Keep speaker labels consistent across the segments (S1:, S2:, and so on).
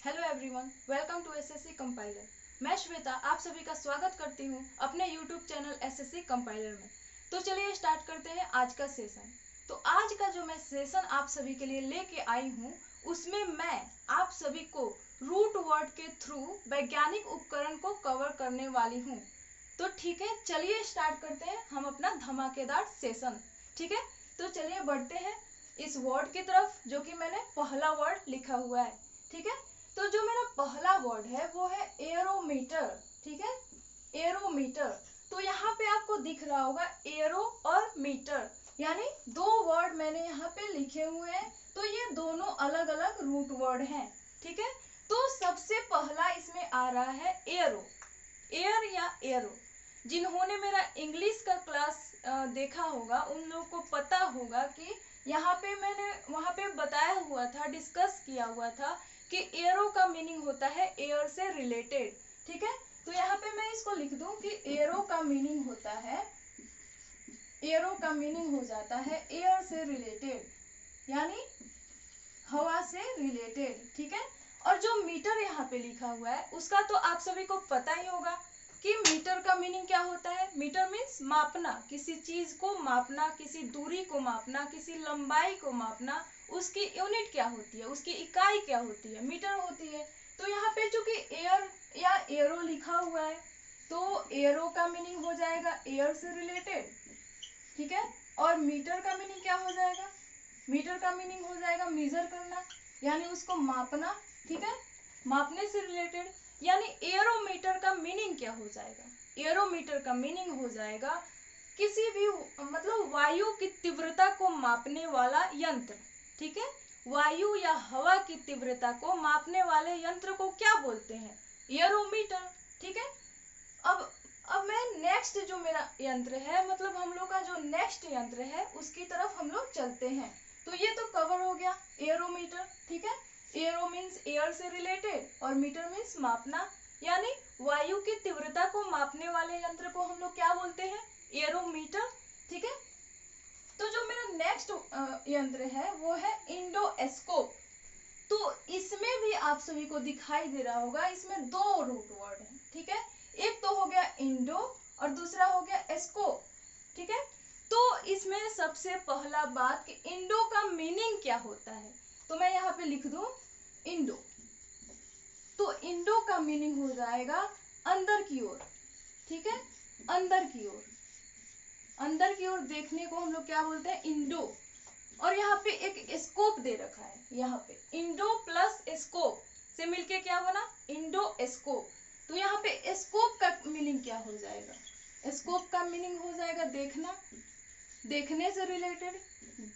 S1: Hello everyone, welcome to SSC Compiler. मैं श्वेता आप सभी का स्वागत करती हूँ अपने यूट्यूब चैनल एसएससी कंपाइलर में। तो चलिए स्टार्ट करते हैं आज का सेशन। तो आज का जो मैं सेशन आप सभी के लिए लेके आई हूँ उसमें मैं आप सभी को रूट वर्ड के थ्रू वैज्ञानिक उपकरण को कवर करने वाली हूँ। तो ठीक है, चलिए स्टार्ट करते हैं हम अपना धमाकेदार सेशन। ठीक है, तो चलिए बढ़ते हैं इस वर्ड की तरफ जो कि मैंने पहला वर्ड लिखा हुआ है। ठीक है, तो जो मेरा पहला वर्ड है वो है एरोमीटर। ठीक है, एरोमीटर। तो यहाँ पे आपको दिख रहा होगा एरो और मीटर, यानी दो वर्ड मैंने यहाँ पे लिखे हुए हैं। तो ये दोनों अलग अलग रूट वर्ड हैं। ठीक है, तो सबसे पहला इसमें आ रहा है एरो। एयर या एरो, जिन्होंने मेरा इंग्लिश का क्लास देखा होगा उन लोगों को पता होगा कि यहाँ पे मैंने वहाँ पे बताया हुआ था, डिस्कस किया हुआ था कि एरो का मीनिंग होता है एयर से रिलेटेड। ठीक है, तो यहाँ पे मैं इसको लिख दूं कि एरो का मीनिंग होता है, एरो का मीनिंग हो जाता है एयर से रिलेटेड, यानी हवा से रिलेटेड। ठीक है, और जो मीटर यहाँ पे लिखा हुआ है उसका तो आप सभी को पता ही होगा कि मीटर का मीनिंग क्या होता है। मीटर मीन्स मापना, किसी चीज को मापना, किसी दूरी को मापना, किसी लंबाई को मापना। उसकी यूनिट क्या होती है, उसकी इकाई क्या होती है, मीटर होती है। तो यहाँ पे चूंकि एयर या एरो लिखा हुआ है तो एरो का मीनिंग हो जाएगा एयर से रिलेटेड। ठीक है, और मीटर का मीनिंग क्या हो जाएगा, मीटर का मीनिंग हो जाएगा मेजर करना, यानी उसको मापना। ठीक है, मापने से रिलेटेड, यानी एरोमीटर का मीनिंग क्या हो जाएगा, एरोमीटर का मीनिंग हो जाएगा किसी भी मतलब वायु की तीव्रता को मापने वाला यंत्र। ठीक है, वायु या हवा की तीव्रता को मापने वाले यंत्र को क्या बोलते हैं, एरोमीटर। ठीक है, अब अब मैं नेक्स्ट जो मेरा यंत्र है, मतलब हम लोग का जो नेक्स्ट यंत्र है उसकी तरफ हम लोग चलते हैं। तो ये तो कवर हो गया एरोमीटर। ठीक है, एरो मीन्स एयर से रिलेटेड और मीटर मीन्स मापना, यानी वायु की तीव्रता को मापने वाले यंत्र को हम लोग क्या बोलते हैं, एरोमीटर। ठीक है, तो जो मेरा नेक्स्ट यंत्र है वो है इंडोस्कोप। तो इसमें भी आप सभी को दिखाई दे रहा होगा, इसमें दो रूट वर्ड है। ठीक है, एक तो हो गया इंडो और दूसरा हो गया स्कोप। ठीक है, तो इसमें सबसे पहला बात कि इंडो का मीनिंग क्या होता है, तो मैं यहाँ पे लिख दूं इंडो। तो इंडो का मीनिंग हो जाएगा अंदर की ओर। ठीक है, अंदर की ओर, अंदर की ओर देखने को हम लोग क्या बोलते हैं, इंडो। और यहाँ पे एक स्कोप दे रखा है, यहाँ पे इंडो प्लस स्कोप से मिलके क्या बना, इंडो स्कोप। तो यहाँ पे स्कोप का मीनिंग क्या हो जाएगा, स्कोप का मीनिंग हो जाएगा देखना, देखने से रिलेटेड।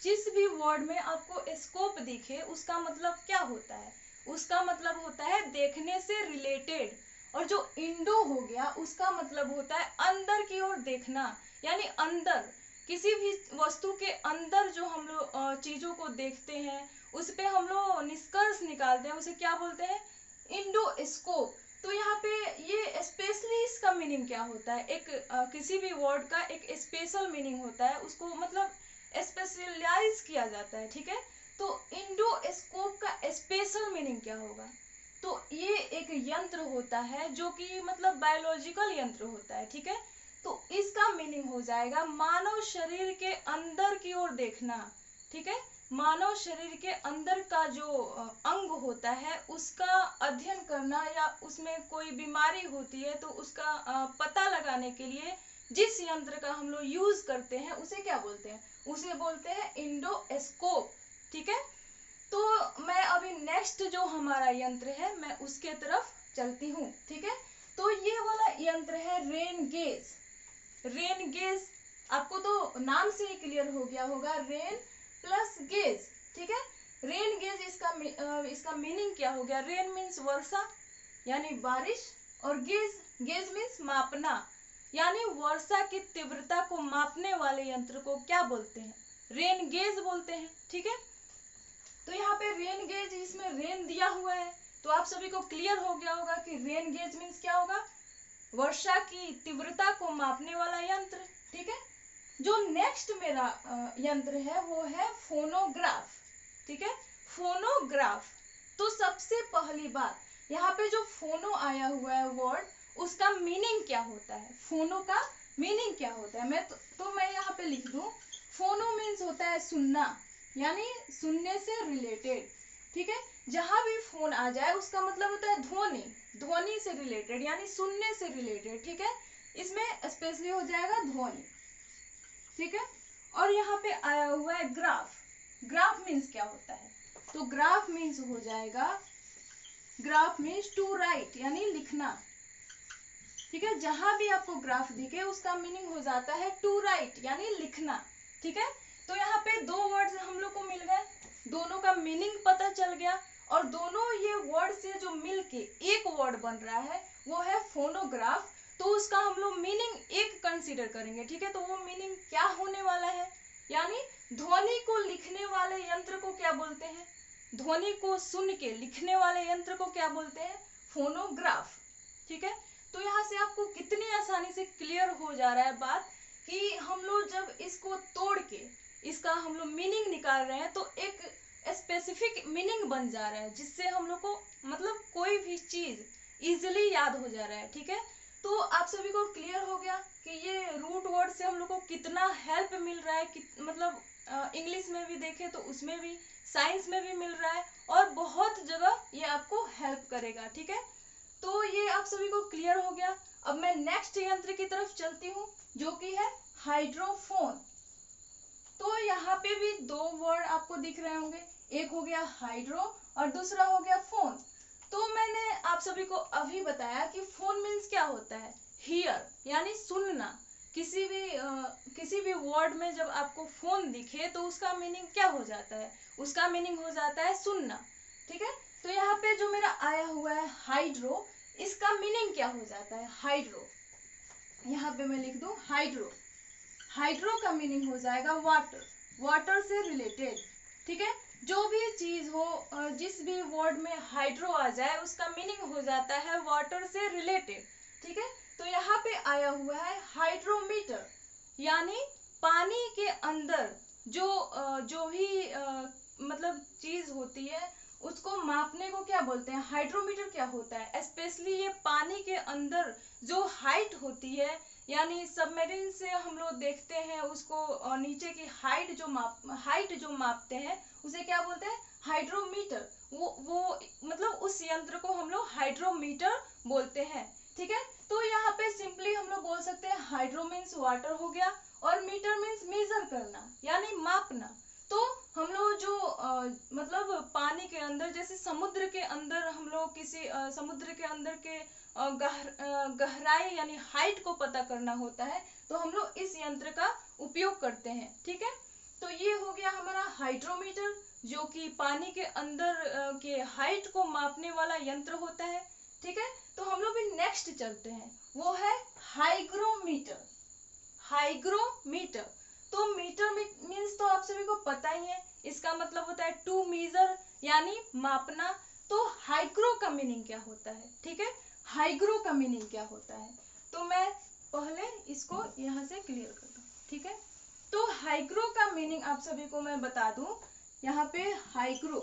S1: जिस भी वर्ड में आपको स्कोप दिखे उसका मतलब क्या होता है, उसका मतलब होता है देखने से रिलेटेड। और जो इंडो हो गया उसका मतलब होता है अंदर की ओर देखना, यानी अंदर किसी भी वस्तु के अंदर जो हम लोग चीजों को देखते हैं उस पे हम लोग निष्कर्ष निकालते हैं, उसे क्या बोलते हैं, इंडोस्कोप। तो यहाँ पे ये स्पेशली इसका मीनिंग क्या होता है, एक किसी भी वर्ड का एक स्पेशल मीनिंग होता है, उसको मतलब स्पेशलाइज किया जाता है। ठीक है, तो इंडोस्कोप का स्पेशल मीनिंग क्या होगा, तो ये एक यंत्र होता है जो कि मतलब बायोलॉजिकल यंत्र होता है। ठीक है, तो इसका मीनिंग हो जाएगा मानव शरीर के अंदर की ओर देखना। ठीक है, मानव शरीर के अंदर का जो अंग होता है उसका अध्ययन करना, या उसमें कोई बीमारी होती है तो उसका पता लगाने के लिए जिस यंत्र का हम लोग यूज करते हैं उसे क्या बोलते हैं, उसे बोलते हैं इंडोस्कोप। ठीक है, तो मैं अभी नेक्स्ट जो हमारा यंत्र है मैं उसके तरफ चलती हूँ। ठीक है, तो ये वाला यंत्र है रेन गेज। रेन गेज आपको तो नाम से ही क्लियर हो गया होगा, रेन प्लस गेज। ठीक है, रेन गेज इसका मीनिंग क्या हो गया, रेन मीन्स वर्षा यानी बारिश, और गेज गेज मीन्स मापना, यानी वर्षा की तीव्रता को मापने वाले यंत्र को क्या बोलते हैं, रेन गेज बोलते हैं। ठीक है, तो यहाँ पे रेन गेज, इसमें रेन दिया हुआ है तो आप सभी को क्लियर हो गया होगा कि रेन गेज मीन्स क्या होगा, वर्षा की तीव्रता को मापने वाला यंत्र। ठीक है, जो नेक्स्ट मेरा यंत्र है वो है फोनोग्राफ। ठीक है, फोनोग्राफ। तो सबसे पहली बात, यहाँ पे जो फोनो आया हुआ है वर्ड, उसका मीनिंग क्या होता है, फोनो का मीनिंग क्या होता है। मैं यहाँ पे लिख दूं, फोनो मीन्स होता है सुनना, यानी सुनने से रिलेटेड। ठीक है, जहां भी फोन आ जाए उसका मतलब होता है ध्वनि, ध्वनि से रिलेटेड यानी सुनने से रिलेटेड। ठीक है, इसमें स्पेशली हो जाएगा ध्वनि। ठीक है, और यहाँ पे आया हुआ है ग्राफ। ग्राफ मीन्स क्या होता है, तो ग्राफ मीन्स हो जाएगा, ग्राफ मीन्स टू राइट यानी लिखना। ठीक है, जहां भी आपको ग्राफ दिखे उसका मीनिंग हो जाता है टू राइट यानी लिखना। ठीक है, तो यहाँ पे दो वर्ड्स हम लोग को मिल गए, दोनों का मीनिंग पता चल गया, और दोनों ये वर्ड से जो मिलके एक वर्ड बन रहा है वो है फोनोग्राफ। तो उसका हम लोग मीनिंग एक कंसीडर करेंगे। ठीक है, तो वो मीनिंग क्या होने वाला है, यानी ध्वनि को लिखने वाले यंत्र को क्या बोलते हैं, ध्वनि को सुन के लिखने वाले यंत्र को क्या बोलते हैं, फोनोग्राफ। ठीक है, तो यहाँ से आपको कितनी आसानी से क्लियर हो जा रहा है बात कि हम लोग जब इसको तोड़ के इसका हम लोग मीनिंग निकाल रहे हैं तो एक स्पेसिफिक मीनिंग बन जा रहा है, जिससे हम लोग को मतलब कोई भी चीज इजीली याद हो जा रहा है। ठीक है, तो आप सभी को क्लियर हो गया कि ये रूट वर्ड से हम लोग को कितना हेल्प मिल रहा है, मतलब इंग्लिश में भी देखें तो उसमें भी, साइंस में भी मिल रहा है, और बहुत जगह ये आपको हेल्प करेगा। ठीक है, तो ये आप सभी को क्लियर हो गया। अब मैं नेक्स्ट यंत्र की तरफ चलती हूँ, जो कि है हाइड्रोफोन। तो यहाँ पे भी दो वर्ड आपको दिख रहे होंगे, एक हो गया हाइड्रो और दूसरा हो गया फोन। तो मैंने आप सभी को अभी बताया कि फोन मीन्स क्या होता है, हियर यानी सुनना। किसी भी वर्ड में जब आपको फोन दिखे तो उसका मीनिंग क्या हो जाता है, उसका मीनिंग हो जाता है सुनना। ठीक है, तो यहाँ पे जो मेरा आया हुआ है हाइड्रो, इसका मीनिंग क्या हो जाता है, हाइड्रो, यहाँ पे मैं लिख दूं हाइड्रो। हाइड्रो का मीनिंग हो जाएगा वाटर, वाटर से रिलेटेड। ठीक है, जो भी चीज हो, जिस भी वर्ड में हाइड्रो आ जाए उसका मीनिंग हो जाता है वाटर से रिलेटेड। ठीक है, तो यहाँ पे आया हुआ है हाइड्रोमीटर, यानी पानी के अंदर जो भी मतलब चीज होती है उसको मापने को क्या बोलते हैं, हाइड्रोमीटर क्या होता है। स्पेशली ये पानी के अंदर जो हाइट होती है, यानी सबमरीन से हम लोग देखते हैं उसको, नीचे की हाइट जो मापते हैं उसे क्या बोलते हैं, हाइड्रोमीटर। वो मतलब उस यंत्र को हम लोग हाइड्रोमीटर बोलते हैं। ठीक है, तो यहाँ पे सिंपली हम लोग बोल सकते हैं हाइड्रो मीन्स वाटर हो गया, और मीटर मीन्स मेजर करना यानी मापना। तो हम लोग जो मतलब पानी के अंदर, जैसे समुद्र के अंदर हम लोग किसी समुद्र के अंदर के गहराई यानी हाइट को पता करना होता है, तो हम लोग इस यंत्र का उपयोग करते हैं। ठीक है, तो ये हो गया हमारा हाइड्रोमीटर, जो कि पानी के अंदर के हाइट को मापने वाला यंत्र होता है। ठीक है, तो हम लोग भी नेक्स्ट चलते हैं, वो है हाइग्रोमीटर। हाइग्रोमीटर, तो मीटर मीन्स तो आप सभी को पता ही है, इसका मतलब होता है टू मेजर यानी मापना। तो हाइग्रो का मीनिंग क्या होता है, ठीक है, हाइग्रो का मीनिंग क्या होता है, तो मैं पहले इसको यहाँ से क्लियर कर दूं। ठीक है, तो हाइग्रो का मीनिंग आप सभी को मैं बता दूं, यहाँ पे हाइग्रो,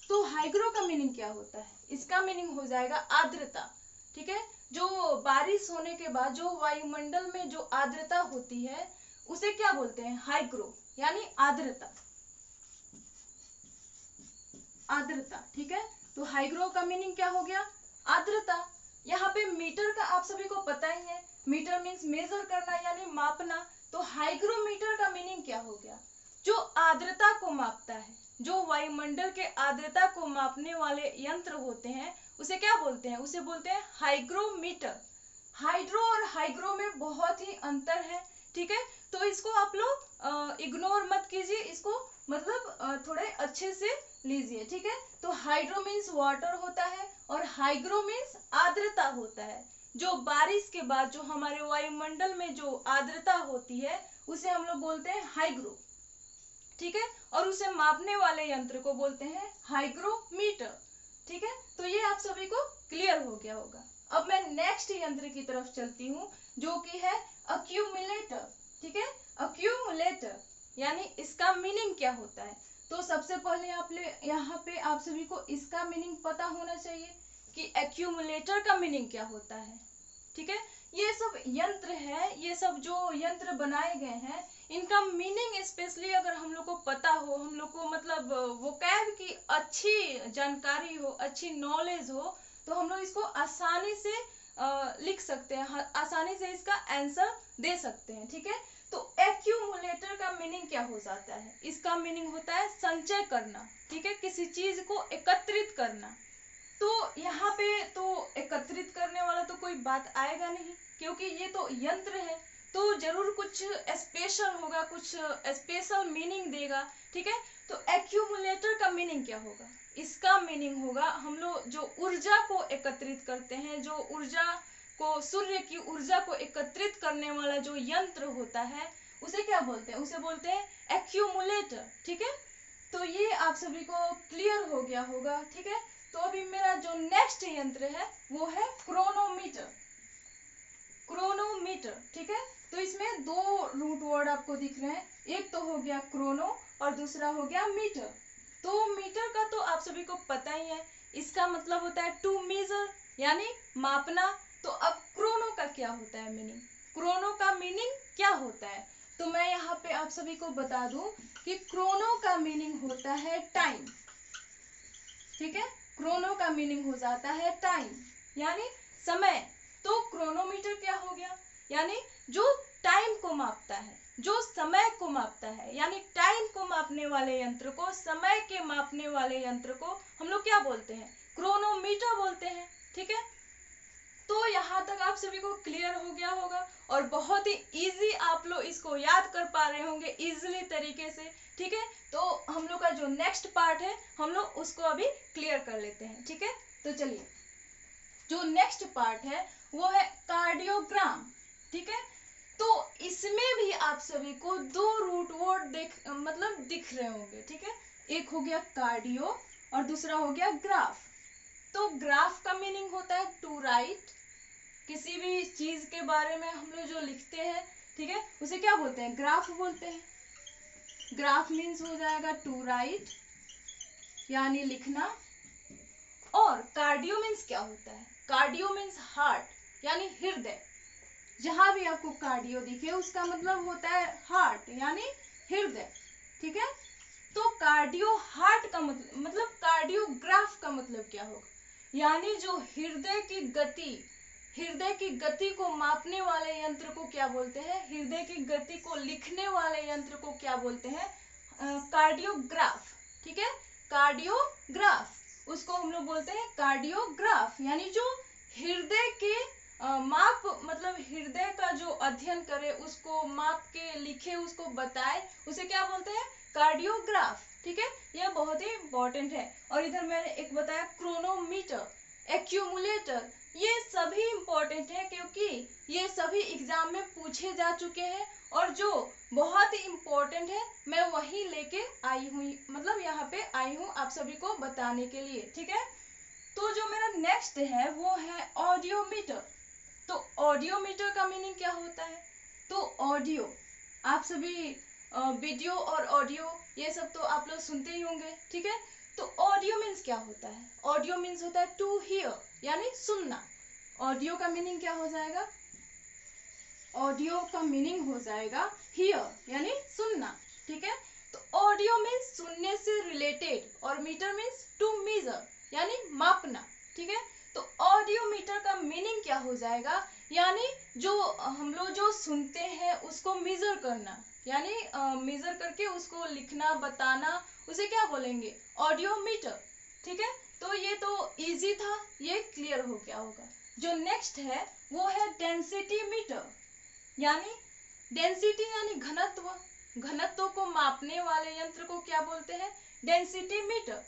S1: तो हाइग्रो का मीनिंग क्या होता है, इसका मीनिंग हो जाएगा आर्द्रता। ठीक है, जो बारिश होने के बाद जो वायुमंडल में जो आर्द्रता होती है उसे क्या बोलते हैं, हाइग्रो यानी आर्द्रता, आर्द्रता। ठीक है, तो हाइग्रो का मीनिंग क्या हो गया, आर्द्रता। यहाँ पे मीटर का आप सभी को पता ही है, मीटर मीन्स मेजर करना यानी मापना। तो हाइग्रोमीटर का मीनिंग क्या हो गया, जो आर्द्रता को मापता है, जो वायुमंडल के आर्द्रता को मापने वाले यंत्र होते हैं उसे क्या बोलते हैं, उसे बोलते हैं हाइग्रोमीटर। हाइड्रो और हाइग्रो में बहुत ही अंतर है। ठीक है, तो इसको आप लोग इग्नोर मत कीजिए, इसको मतलब थोड़े अच्छे से लीजिए। ठीक है, तो हाइड्रो मीन्स वाटर होता है और हाइग्रो मीन्स आर्द्रता होता है। जो बारिश के बाद जो हमारे वायुमंडल में जो आर्द्रता होती है उसे हम लोग बोलते हैं हाइग्रो। ठीक है, और उसे मापने वाले यंत्र को बोलते हैं हाइग्रोमीटर। ठीक है, तो ये आप सभी को क्लियर हो गया होगा। अब मैं नेक्स्ट यंत्र की तरफ चलती हूँ, जो कि है अक्यूमुलेटर। ठीक है, अक्यूमुलेटर यानी इसका मीनिंग क्या होता है, तो सबसे पहले यहाँ पे आप सभी को इसका मीनिंग पता होना चाहिए कि एक्यूमुलेटर का मीनिंग क्या होता है। ठीक है, ये सब यंत्र है, ये सब जो यंत्र बनाए गए हैं इनका मीनिंग स्पेशली अगर हम लोग को पता हो, हम लोग को मतलब वोकैब की अच्छी जानकारी हो, अच्छी नॉलेज हो, तो हम लोग इसको आसानी से लिख सकते हैं, आसानी से इसका आंसर दे सकते हैं। ठीक है, तो एक्यूमुलेटर का मीनिंग क्या हो जाता है? इसका मीनिंग होता है संचय करना। ठीक है, किसी चीज को एकत्रित करना। तो यहाँ पे तो एकत्रित करने वाला तो कोई बात आएगा नहीं, क्योंकि ये तो यंत्र है, तो जरूर कुछ स्पेशल होगा, कुछ स्पेशल मीनिंग देगा। ठीक है, तो एक्यूमुलेटर का मीनिंग क्या होगा? इसका मीनिंग होगा हम लोग जो ऊर्जा को एकत्रित करते हैं, जो ऊर्जा को, सूर्य की ऊर्जा को एकत्रित करने वाला जो यंत्र होता है उसे क्या बोलते हैं? उसे बोलते हैं एक्यूमुलेटर। ठीक है, तो ये आप सभी को क्लियर हो गया होगा। ठीक है, तो अभी मेरा जो नेक्स्ट यंत्र है वो है क्रोनोमीटर। क्रोनोमीटर, ठीक है, तो इसमें दो रूट वर्ड आपको दिख रहे हैं, एक तो हो गया क्रोनो और दूसरा हो गया मीटर। तो मीटर का तो आप सभी को पता ही है, इसका मतलब होता है टू मेजर, यानी मापना। तो अब क्रोनो का क्या होता है मीनिंग? क्रोनो का मीनिंग क्या होता है? तो मैं यहाँ पे आप सभी को बता दूं कि क्रोनो का मीनिंग होता है टाइम। ठीक है, क्रोनो का मीनिंग हो जाता है टाइम, यानी समय। तो क्रोनोमीटर क्या हो गया? यानी जो टाइम को मापता है, जो समय को मापता है, यानी टाइम को मापने वाले यंत्र को, समय के मापने वाले यंत्र को हम लोग क्या बोलते हैं? क्रोनोमीटर बोलते हैं। ठीक है, तो यहाँ तक आप सभी को क्लियर हो गया होगा और बहुत ही इजी आप लोग इसको याद कर पा रहे होंगे इजीली तरीके से। ठीक है, तो हम लोग का जो नेक्स्ट पार्ट है हम लोग उसको अभी क्लियर कर लेते हैं। ठीक है, तो चलिए, जो नेक्स्ट पार्ट है वो है कार्डियोग्राम। ठीक है, तो इसमें भी आप सभी को दो रूट वर्ड दिख रहे होंगे। ठीक है, एक हो गया कार्डियो और दूसरा हो गया ग्राफ। तो ग्राफ का मीनिंग होता है टू राइट। किसी भी चीज के बारे में हम लोग जो लिखते हैं, ठीक है, उसे क्या बोलते हैं? ग्राफ बोलते हैं। ग्राफ मीन्स हो जाएगा टू राइट, यानी लिखना। और कार्डियो मीन्स क्या होता है? कार्डियो मीन्स हार्ट, यानी हृदय। जहां भी आपको कार्डियो दिखे उसका मतलब होता है हार्ट, यानी हृदय। ठीक है, तो कार्डियो हार्ट का मतलब कार्डियोग्राफ का मतलब क्या होगा? यानी जो हृदय की गति को मापने वाले यंत्र को क्या बोलते हैं? हृदय की गति को लिखने वाले यंत्र को क्या बोलते हैं? कार्डियोग्राफ। ठीक है, कार्डियोग्राफ, उसको हम लोग बोलते हैं कार्डियोग्राफ। यानी जो हृदय के माप मतलब हृदय का जो अध्ययन करे, उसको माप के लिखे, उसको बताए, उसे क्या बोलते हैं? कार्डियोग्राफ। ठीक है, यह बहुत ही इंपॉर्टेंट है। और इधर मैंने एक बताया क्रोनोमीटर, एक्यूमुलेटर, ये सभी इंपॉर्टेंट है क्योंकि ये सभी एग्जाम में पूछे जा चुके हैं और जो बहुत ही इंपॉर्टेंट है मैं वही लेके आई हूँ, मतलब यहाँ पे आई हूँ आप सभी को बताने के लिए। ठीक है, तो जो मेरा नेक्स्ट है वो है ऑडियोमीटर। तो ऑडियोमीटर का मीनिंग क्या होता है? तो ऑडियो, आप सभी वीडियो और ऑडियो ये सब तो आप लोग सुनते ही होंगे। ठीक है, तो ऑडियो मीन्स क्या होता है? ऑडियो मीन्स होता है टू हियर, यानी सुनना। ऑडियो का मीनिंग क्या हो जाएगा? ऑडियो का मीनिंग हो जाएगा हियर, यानी सुनना। ठीक है, तो ऑडियो मीन्स सुनने से रिलेटेड और मीटर मीन्स टू मेजर, यानी मापना। ठीक है, तो ऑडियोमीटर का मीनिंग क्या हो जाएगा? यानी जो हम लोग जो सुनते हैं उसको मेजर करना, यानी मेजर करके उसको लिखना, बताना, उसे क्या बोलेंगे? ऑडियोमीटर। ठीक है, तो ये तो इजी था, ये क्लियर हो गया होगा। जो नेक्स्ट है वो है डेंसिटी मीटर। यानी डेंसिटी यानी घनत्व, घनत्व को मापने वाले यंत्र को क्या बोलते हैं? Density meter.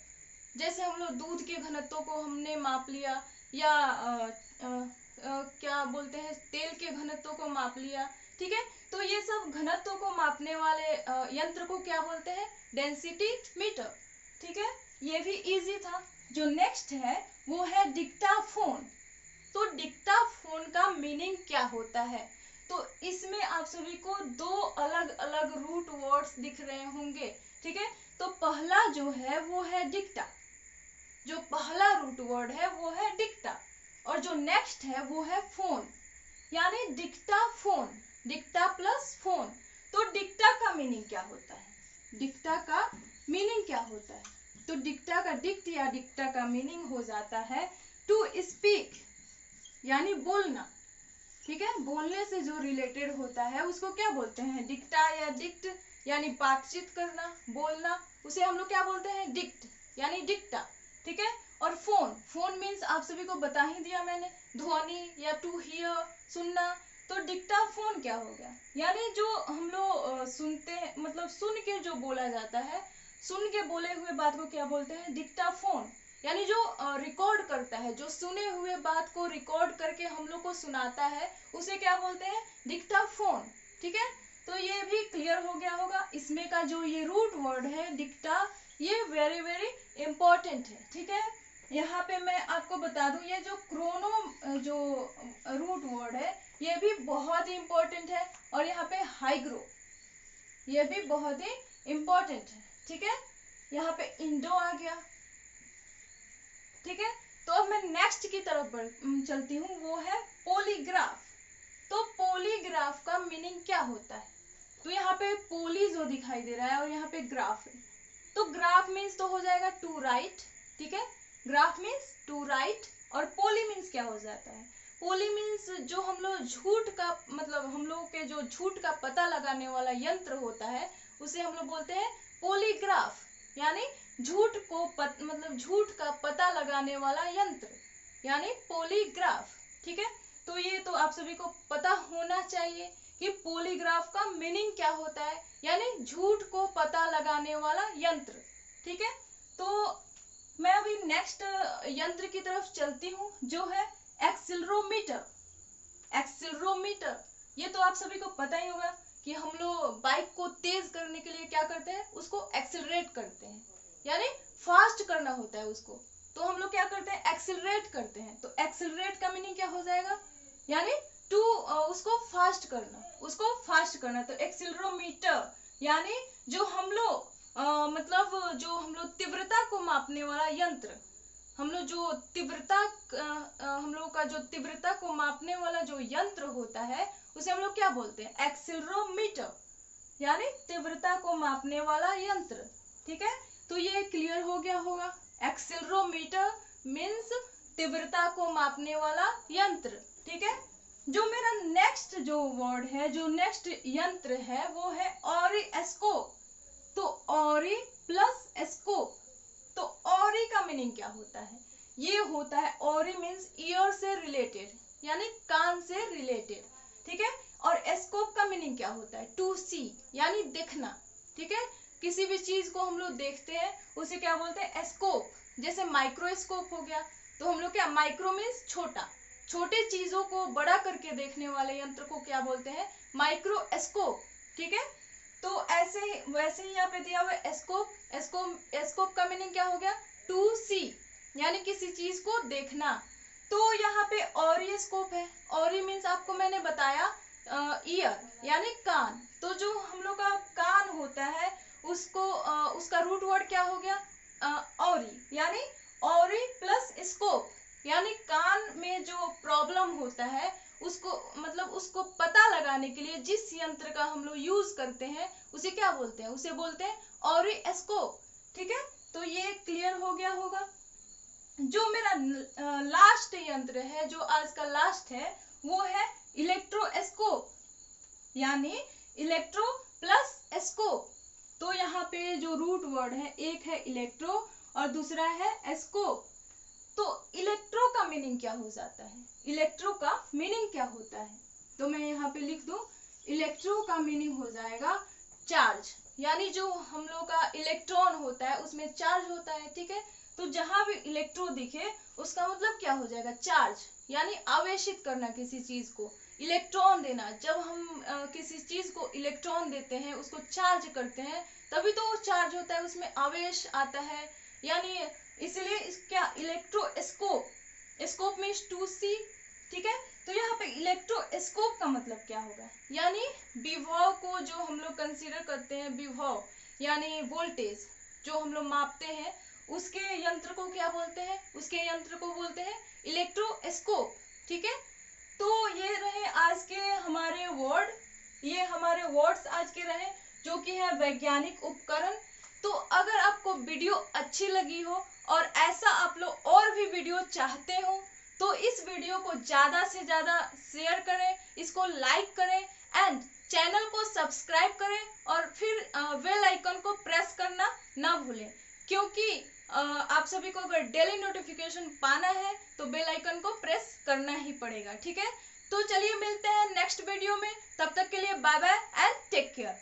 S1: जैसे हम लोग दूध के घनत्व को हमने माप लिया, या क्या बोलते हैं, तेल के घनत्व को माप लिया। ठीक है, तो ये सब घनत्व को मापने वाले यंत्र को क्या बोलते हैं? Density meter. ठीक है, ये भी इजी था। जो नेक्स्ट है वो है डिक्टाफोन। तो डिक्टाफोन का मीनिंग क्या होता है? तो इसमें आप सभी को दो अलग अलग रूट वर्ड्स दिख रहे होंगे। ठीक है, तो पहला जो है वो है डिक्टा, जो पहला रूट वर्ड है वो है डिक्टा, और जो नेक्स्ट है वो है फोन, यानी डिक्टा फोन, डिक्टा प्लस फोन। तो डिक्टा का मीनिंग क्या होता है, डिक्टा का मीनिंग क्या होता है, तो डिक्टा का डिक्ट या डिक्टा का मीनिंग हो जाता है टू स्पीक, यानी बोलना, ठीक है, बोलने से जो रिलेटेड होता है उसको क्या बोलते हैं, डिक्टा या डिक्ट, यानी बातचीत करना, बोलना, उसे हम लोग क्या बोलते हैं, डिक्ट यानी डिक्टा, ठीक है। और फोन, फोन मीन्स आप सभी को बता ही दिया मैंने, ध्वनि या टू हियर, सुनना। तो डिक्टा फोन क्या हो गया, यानी जो हम लोग सुनते हैं, मतलब सुन के जो बोला जाता है, सुन के बोले हुए बात को क्या बोलते हैं, डिक्टा फोन, यानी जो रिकॉर्ड करता है, जो सुने हुए बात को रिकॉर्ड करके हम लोग को सुनाता है, उसे क्या बोलते हैं, डिक्टाफोन, ठीक है। तो ये भी क्लियर हो गया होगा। इसमें का जो ये रूट वर्ड है डिक्टा, ये वेरी वेरी इंपॉर्टेंट है, ठीक है। यहाँ पे मैं आपको बता दूं, ये जो क्रोनो जो रूट वर्ड है ये भी बहुत ही इंपॉर्टेंट है, और यहाँ पे हाइग्रो ये भी बहुत ही इंपॉर्टेंट है, ठीक है। यहाँ पे इंडो आ गया, ठीक है। तो अब मैं नेक्स्ट की तरफ चलती हूँ, वो है पॉलीग्राफ। तो पॉलीग्राफ का मीनिंग क्या होता है, तो यहाँ पे पोली जो दिखाई दे रहा है और यहाँ पे ग्राफ है, तो ग्राफ मीन्स तो हो जाएगा टू राइट, ठीक है, ग्राफ मीन्स टू राइट, और पोली मीन्स क्या हो जाता है, पोली मीन्स जो हम लोग झूठ का, मतलब हम लोग के जो झूठ का पता लगाने वाला यंत्र होता है उसे हम लोग बोलते हैं पॉलीग्राफ, यानी झूठ को मतलब झूठ का पता लगाने वाला यंत्र, यानी पॉलीग्राफ, ठीक है। तो ये तो आप सभी को पता होना चाहिए कि पॉलीग्राफ का मीनिंग क्या होता है, यानी झूठ को पता लगाने वाला यंत्र, ठीक है। तो मैं अभी नेक्स्ट यंत्र की तरफ चलती हूँ, जो है एक्सीलरोमीटर। एक्सीलरोमीटर ये तो आप सभी को पता ही होगा कि हम लोग बाइक को तेज करने के लिए क्या करते हैं, उसको एक्सीलरेट करते हैं, यानी फास्ट करना होता है उसको, तो हम लोग क्या करते हैं, एक्सीलरेट करते हैं। तो एक्सीलरेट का मीनिंग क्या हो जाएगा, यानी टू उसको फास्ट करना, उसको फास्ट करना। तो एक्सीलरोमीटर यानी जो हम लोग मतलब जो हम लोग तीव्रता को मापने वाला यंत्र, हम लोग जो तीव्रता हम लोग का जो तीव्रता को मापने वाला जो यंत्र होता है उसे हम लोग क्या बोलते हैं, एक्सीलरोमीटर, यानी तीव्रता को मापने वाला यंत्र, ठीक है। तो ये क्लियर हो गया होगा, एक्सीलरोमीटर मीन्स तीव्रता को मापने वाला यंत्र, ठीक है। जो मेरा नेक्स्ट जो वर्ड है, जो नेक्स्ट यंत्र है वो है ऑरिस्कोप। तो ऑरी प्लस स्कोप, तो ऑरी का मीनिंग क्या होता है, ये होता है ऑरी मीन्स ईयर से रिलेटेड, यानी कान से रिलेटेड, ठीक है। और स्कोप का मीनिंग क्या होता है, टू सी, यानी देखना, ठीक है। किसी भी चीज को हम लोग देखते हैं उसे क्या बोलते हैं, स्कोप। जैसे माइक्रोस्कोप हो गया, तो हम लोग क्या, माइक्रो मीन्स छोटा, छोटे चीजों को बड़ा करके देखने वाले यंत्र को क्या बोलते हैं, माइक्रोस्कोप, ठीक है। तो ऐसे ही वैसे ही यहाँ पे दिया हुआ है स्कोप, स्कोप का मीनिंग क्या हो गया, टू सी, यानी किसी चीज को देखना। तो यहाँ पे ऑरिस्कोप है, ऑरी मीन्स आपको मैंने बताया ईयर, यानी कान। तो जो हम लोग का कान होता है उसको उसका रूट वर्ड क्या हो गया, ऑरी, यानी ऑरी प्लस स्कोप, यानी कान में जो प्रॉब्लम होता है उसको, मतलब उसको पता लगाने के लिए जिस यंत्र का हम लोग यूज करते हैं उसे क्या बोलते हैं, उसे बोलते हैं ऑरिस्कोप, ठीक है। तो ये क्लियर हो गया होगा। जो मेरा लास्ट यंत्र है, जो आज का लास्ट है, वो है इलेक्ट्रोस्कोप, यानी इलेक्ट्रो प्लस स्कोप। तो यहाँ पे जो रूट वर्ड है, एक है इलेक्ट्रो और दूसरा है स्कोप। तो इलेक्ट्रो का मीनिंग क्या हो जाता है, इलेक्ट्रो का मीनिंग क्या होता है, तो मैं यहाँ पे लिख दूं, इलेक्ट्रो का मीनिंग हो जाएगा चार्ज, यानी जो हम लोग का इलेक्ट्रॉन होता है उसमें चार्ज होता है, ठीक है। तो जहां भी इलेक्ट्रो दिखे उसका मतलब क्या हो जाएगा, चार्ज, यानी आवेशित करना किसी चीज को, इलेक्ट्रॉन देना। जब हम किसी चीज को इलेक्ट्रॉन देते हैं, उसको चार्ज करते हैं, तभी तो वो चार्ज होता है, उसमें आवेश आता है, यानी इसलिए क्या, इलेक्ट्रोस्कोप, स्कोप मीन्स टू सी, ठीक है। तो यहाँ पे इलेक्ट्रोस्कोप का मतलब क्या होगा, यानी विभव को जो हम लोग कंसीडर करते हैं, विभव यानी वोल्टेज, जो हम लोग मापते हैं उसके यंत्र को क्या बोलते हैं? उसके यंत्र को बोलते हैं इलेक्ट्रोस्कोप। ठीक है, तो ये रहे आज के हमारे वर्ड, ये हमारे वर्ड्स आज के रहे जो कि है वैज्ञानिक उपकरण। तो अगर आपको वीडियो अच्छी लगी हो और ऐसा आप लोग और भी वीडियो चाहते हो तो इस वीडियो को ज़्यादा से ज़्यादा शेयर करें, इसको लाइक करें एंड चैनल को सब्सक्राइब करें और फिर बेल आइकन को प्रेस करना ना भूलें, क्योंकि आप सभी को अगर डेली नोटिफिकेशन पाना है तो बेल आइकन को प्रेस करना ही पड़ेगा। ठीक है, तो चलिए मिलते हैं नेक्स्ट वीडियो में, तब तक के लिए bye bye and take care.